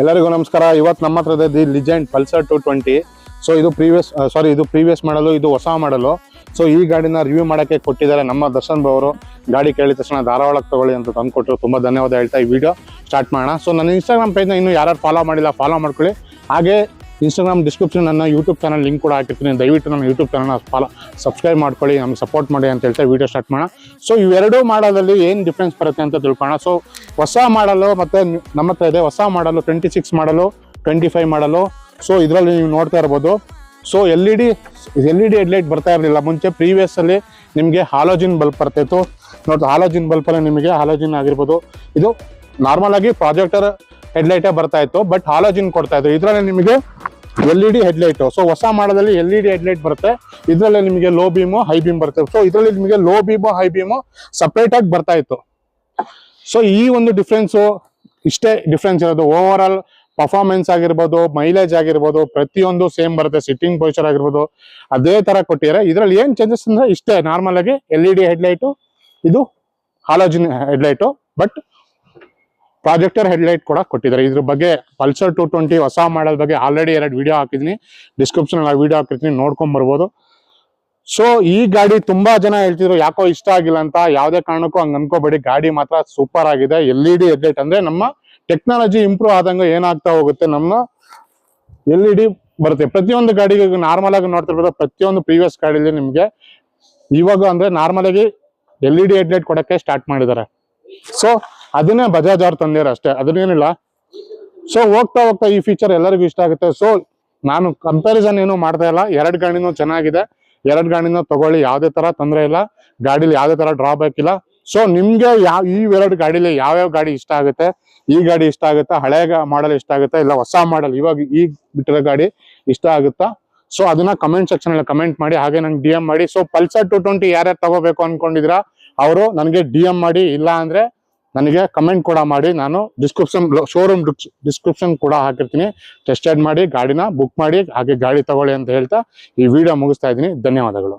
ಎಲ್ಲರಿಗೂ ನಮಸ್ಕಾರ. ಇವತ್ತು ನಮ್ಮ ಹತ್ರ ಇದೆ ದಿ ಲಿಜೆಂಡ್ ಪಲ್ಸರ್ 220. ಸೊ ಇದು ಪ್ರೀವಿಯಸ್ ಮಾಡಲು, ಇದು ಹೊಸ ಮಾಡಲು. ಸೊ ಈ ಗಾಡಿನ ರಿವ್ಯೂ ಮಾಡೋಕ್ಕೆ ಕೊಟ್ಟಿದ್ದಾರೆ ನಮ್ಮ ದರ್ಶನ್ ಅವರು. ಗಾಡಿ ಕೇಳಿದ ತಕ್ಷಣ ಧಾರವಾಡಕ್ಕೆ ತಗೊಳ್ಳಿ ಅಂತ ತಂದುಕೊಟ್ರು. ತುಂಬ ಧನ್ಯವಾದ ಹೇಳ್ತಾ ಈ ವಿಡಿಯೋ ಸ್ಟಾರ್ಟ್ ಮಾಡೋಣ. ಸೊ ನನ್ನ ಇನ್ಸ್ಟಾಗ್ರಾಮ್ ಪೇಜ್ನ ಇನ್ನೂ ಯಾರು ಫಾಲೋ ಮಾಡಿಲ್ಲ, ಫಾಲೋ ಮಾಡ್ಕೊಳ್ಳಿ. ಹಾಗೆ ಇನ್ಸ್ಟಾಗ್ರಾಮ್ ಡಿಸ್ಕ್ರಿಪ್ಷನ್ ನನ್ನ ಯೂಟ್ಯೂಬ್ ಚಾನಲ್ ಲಿಂಕ್ ಕೂಡ ಹಾಕಿರ್ತೀನಿ. ದಯವಿಟ್ಟು ನನ್ನ ಯೂಟ್ಯೂಬ್ ಚಾನಲ್ನ ಸಬ್ಸ್ಕ್ರೈಬ್ ಮಾಡ್ಕೊಳ್ಳಿ, ನಮ್ಗೆ ಸಪೋರ್ಟ್ ಮಾಡಿ ಅಂತ ಹೇಳ್ತಾ ವಿಡಿಯೋ ಸ್ಟಾರ್ಟ್ ಮಾಡೋಣ. ಸೊ ಇವೆರಡೂ ಮಾಡಲಲ್ಲಿ ಏನು ಡಿಫ್ರೆನ್ಸ್ ಬರುತ್ತೆ ಅಂತ ತಿಳ್ಕೊಳ್ಳೋಣ. ಸೊ ಹೊಸ ಮಾಡಲು ಮತ್ತು ನಮ್ಮ ಹತ್ರ ಇದೆ ಹೊಸ ಮಾಡಲು 26 ಮಾಡಲು, 25 ಮಾಡಲು. ಸೊ ಇದರಲ್ಲಿ ನೀವು ನೋಡ್ತಾ ಇರ್ಬೋದು. So L E D headlight ಬರ್ತಾ ಇರಲಿಲ್ಲ ಮುಂಚೆ. ಪ್ರೀವಿಯಸ್ಸಲ್ಲಿ ನಿಮಗೆ ಹಾಲೋಜಿನ್ ಬಲ್ಬ್ ಬರ್ತಾಯಿತ್ತು ನೋಡಿ. ಹಾಲೋಜಿನ್ ಬಲ್ಬಲ್ಲಿ ನಿಮಗೆ ಹಾಲೋಜಿನ್ ಆಗಿರ್ಬೋದು, ಇದು ನಾರ್ಮಲ್ ಆಗಿ ಪ್ರಾಜೆಕ್ಟರ್ ಹೆಡ್ಲೈಟೇ ಬರ್ತಾ ಇತ್ತು, ಬಟ್ ಹಾಲೋಜಿನ್ ಕೊಡ್ತಾ ಇದ್ರು. ಇದರಲ್ಲಿ ನಿಮಗೆ L E D headlight. So ಹೊಸ ಮಾಡಲಲ್ಲಿ ಎಲ್ ಇ ಡಿ ಹೆಡ್ಲೈಟ್ ಬರುತ್ತೆ. ಇದರಲ್ಲಿ ನಿಮಗೆ ಲೋ ಬೀಮು, ಹೈ ಬೀಮ್ ಬರುತ್ತೆ. ಸೊ ಇದರಲ್ಲಿ ನಿಮಗೆ low beam, high beam separate ಆಗಿ ಬರ್ತಾ ಇತ್ತು. ಸೊ ಈ ಒಂದು ಡಿಫ್ರೆನ್ಸು, ಇಷ್ಟೇ ಡಿಫ್ರೆನ್ಸ್ ಇರೋದು. ಓವರ್ ಆಲ್ ಪರ್ಫಾರ್ಮೆನ್ಸ್ ಆಗಿರ್ಬೋದು, ಮೈಲೇಜ್ ಆಗಿರ್ಬೋದು, ಪ್ರತಿಯೊಂದು ಸೇಮ್ ಬರುತ್ತೆ. ಸಿಟ್ಟಿಂಗ್ ಪೊಸಿಷನ್ ಆಗಿರ್ಬೋದು ಅದೇ ತರ ಕೊಟ್ಟಿದ್ದಾರೆ. ಇದರಲ್ಲಿ ಏನ್ ಚೇಂಜಸ್ ಅಂದ್ರೆ ಇಷ್ಟೇ, ನಾರ್ಮಲ್ ಆಗಿ ಎಲ್ ಇ ಡಿ ಹೆಡ್ಲೈಟು, ಇದು ಹಾಲೋಜಿನ್ ಹೆಡ್ಲೈಟು, ಬಟ್ ಪ್ರಾಜೆಕ್ಟರ್ ಹೆಡ್ಲೈಟ್ ಕೂಡ ಕೊಟ್ಟಿದ್ದಾರೆ. ಇದ್ರ ಬಗ್ಗೆ ಪಲ್ಸರ್ 220 ಹೊಸ ಮಾಡಲ್ ಬಗ್ಗೆ ಆಲ್ರೆಡಿ 2 ವಿಡಿಯೋ ಹಾಕಿದ್ದೀನಿ. ಡಿಸ್ಕ್ರಿಪ್ಷನ್ ಅಲ್ಲಿ ವಿಡಿಯೋ ಹಾಕಿರ್ತೀನಿ, ನೋಡ್ಕೊಂಡ್ ಬರ್ಬೋದು. ಸೊ ಈ ಗಾಡಿ ತುಂಬಾ ಜನ ಹೇಳ್ತಿದ್ರು ಯಾಕೋ ಇಷ್ಟ ಆಗಿಲ್ಲ ಅಂತ. ಯಾವುದೇ ಕಾರಣಕ್ಕೂ ಹಂಗ ಅನ್ಕೋಬೇಡಿ, ಗಾಡಿ ಮಾತ್ರ ಸೂಪರ್ ಆಗಿದೆ. ಎಲ್ ಇ ಡಿ ಹೆಡ್ಲೈಟ್ ಅಂದ್ರೆ ನಮ್ಮ ಟೆಕ್ನಾಲಜಿ ಇಂಪ್ರೂವ್ ಆದಂಗೆ ಏನಾಗ್ತಾ ಹೋಗುತ್ತೆ, ನಮ್ಮ ಎಲ್ ಇ ಡಿ ಬರುತ್ತೆ ಪ್ರತಿಯೊಂದು ಗಾಡಿಗೆ. ನಾರ್ಮಲ್ ಆಗಿ ನೋಡ್ತಿರ್ಬೋದು, ಪ್ರತಿಯೊಂದು ಪ್ರೀವಿಯಸ್ ಗಾಡಿಲಿ ನಿಮ್ಗೆ ಇವಾಗ ಅಂದ್ರೆ ನಾರ್ಮಲ್ ಆಗಿ ಎಲ್ ಇ ಡಿ ಹೆಡ್ಲೈಟ್ ಕೊಡಕ್ಕೆ ಸ್ಟಾರ್ಟ್ ಮಾಡಿದ್ದಾರೆ. ಸೊ ಅದನ್ನೇ ಬಜಾಜ್ ಅವ್ರು ತಂದಿರ ಅಷ್ಟೇ, ಅದನ್ನೇನಿಲ್ಲ. ಸೊ ಹೋಗ್ತಾ ಹೋಗ್ತಾ ಈ ಫೀಚರ್ ಎಲ್ಲರಿಗೂ ಇಷ್ಟ ಆಗುತ್ತೆ. ಸೊ ನಾನು ಕಂಪ್ಯಾರಿಸನ್ ಏನು ಮಾಡ್ತಾ ಇಲ್ಲ. 2 ಗಾಡಿನೂ ಚೆನ್ನಾಗಿದೆ, 2 ಗಾಡಿನೂ ತಗೊಳ್ಳಿ, ಯಾವುದೇ ತರ ತೊಂದರೆ ಇಲ್ಲ. ಗಾಡಿಲಿ ಯಾವುದೇ ತರ ಡ್ರಾಬ್ಯಾಕ್ ಇಲ್ಲ. ಸೊ ನಿಮ್ಗೆ ಈ 2 ಗಾಡಿಲಿ ಯಾವ್ಯಾವ ಗಾಡಿ ಇಷ್ಟ ಆಗುತ್ತೆ, ಈ ಗಾಡಿ ಇಷ್ಟ ಆಗುತ್ತಾ, ಹಳೆ ಮಾಡಲ್ ಇಷ್ಟ ಆಗುತ್ತಾ, ಇಲ್ಲ ಹೊಸ ಮಾಡಲ್ ಇವಾಗ ಈಗ ಬಿಟ್ಟಿರೋ ಗಾಡಿ ಇಷ್ಟ ಆಗುತ್ತಾ? ಸೊ ಅದನ್ನ ಕಮೆಂಟ್ ಸೆಕ್ಷನ್ ಅಲ್ಲಿ ಕಮೆಂಟ್ ಮಾಡಿ, ಹಾಗೆ ನಂಗೆ ಡಿ ಎಂ ಮಾಡಿ. ಸೊ ಪಲ್ಸರ್ 220 ಯಾರ್ಯಾರು ತಗೋಬೇಕು ಅನ್ಕೊಂಡಿದ್ರ ಅವರು ನನಗೆ ಡಿ ಎಂ ಮಾಡಿ, ಇಲ್ಲ ಅಂದ್ರೆ ನನಗೆ ಕಮೆಂಟ್ ಕೂಡ ಮಾಡಿ. ನಾನು ಶೋರೂಮ್ ಡಿಸ್ಕ್ರಿಪ್ಷನ್ ಕೂಡ ಹಾಕಿರ್ತೀನಿ. ಟೆಸ್ಟ್ ರೈಡ್ ಮಾಡಿ, ಗಾಡಿನ ಬುಕ್ ಮಾಡಿ, ಹಾಗೆ ಗಾಡಿ ತಗೊಳ್ಳಿ ಅಂತ ಹೇಳ್ತಾ ಈ ವಿಡಿಯೋ ಮುಗಿಸ್ತಾ ಇದ್ದೀನಿ. ಧನ್ಯವಾದಗಳು.